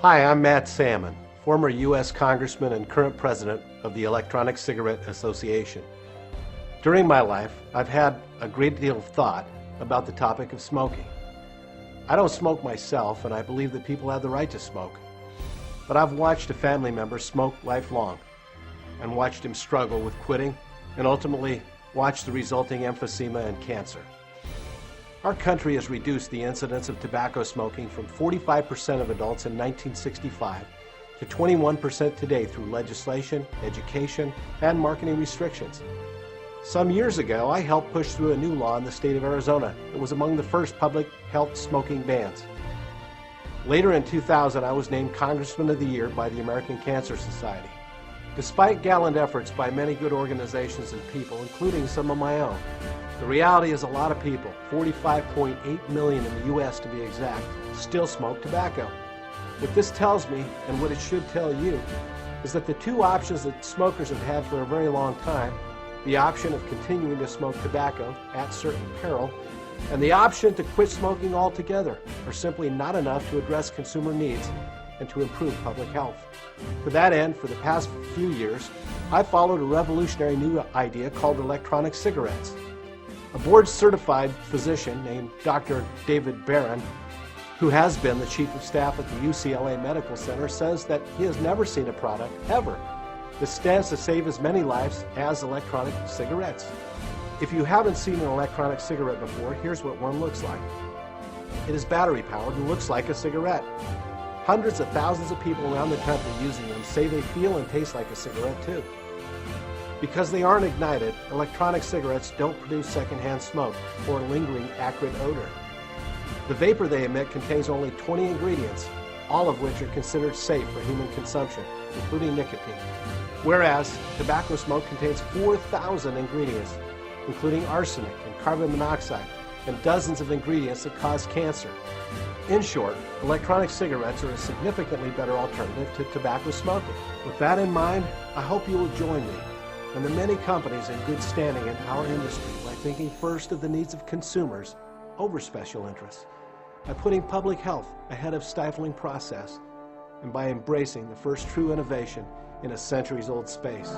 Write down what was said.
Hi, I'm Matt Salmon, former U.S. Congressman and current president of the Electronic Cigarette Association. During my life, I've had a great deal of thought about the topic of smoking. I don't smoke myself, and I believe that people have the right to smoke. But I've watched a family member smoke lifelong and watched him struggle with quitting and ultimately watched the resulting emphysema and cancer. Our country has reduced the incidence of tobacco smoking from 45% of adults in 1965 to 21% today through legislation, education, and marketing restrictions. Some years ago, I helped push through a new law in the state of Arizona that was among the first public health smoking bans. Later in 2000, I was named Congressman of the Year by the American Cancer Society. Despite gallant efforts by many good organizations and people, including some of my own, the reality is a lot of people, 45.8 million in the U.S. to be exact, still smoke tobacco. What this tells me, and what it should tell you, is that the two options that smokers have had for a very long time, the option of continuing to smoke tobacco at certain peril, and the option to quit smoking altogether, are simply not enough to address consumer needs and to improve public health. To that end, for the past few years, I followed a revolutionary new idea called electronic cigarettes. A board-certified physician named Dr. David Barron, who has been the chief of staff at the UCLA Medical Center, says that he has never seen a product, ever, that stands to save as many lives as electronic cigarettes. If you haven't seen an electronic cigarette before, here's what one looks like. It is battery-powered and looks like a cigarette. Hundreds of thousands of people around the country using them say they feel and taste like a cigarette too. Because they aren't ignited, electronic cigarettes don't produce secondhand smoke or lingering acrid odor. The vapor they emit contains only 20 ingredients, all of which are considered safe for human consumption, including nicotine. Whereas tobacco smoke contains 4,000 ingredients, including arsenic and carbon monoxide, and dozens of ingredients that cause cancer. In short, electronic cigarettes are a significantly better alternative to tobacco smoking. With that in mind, I hope you will join me and the many companies in good standing in our industry by thinking first of the needs of consumers over special interests, by putting public health ahead of stifling process, and by embracing the first true innovation in a centuries-old space.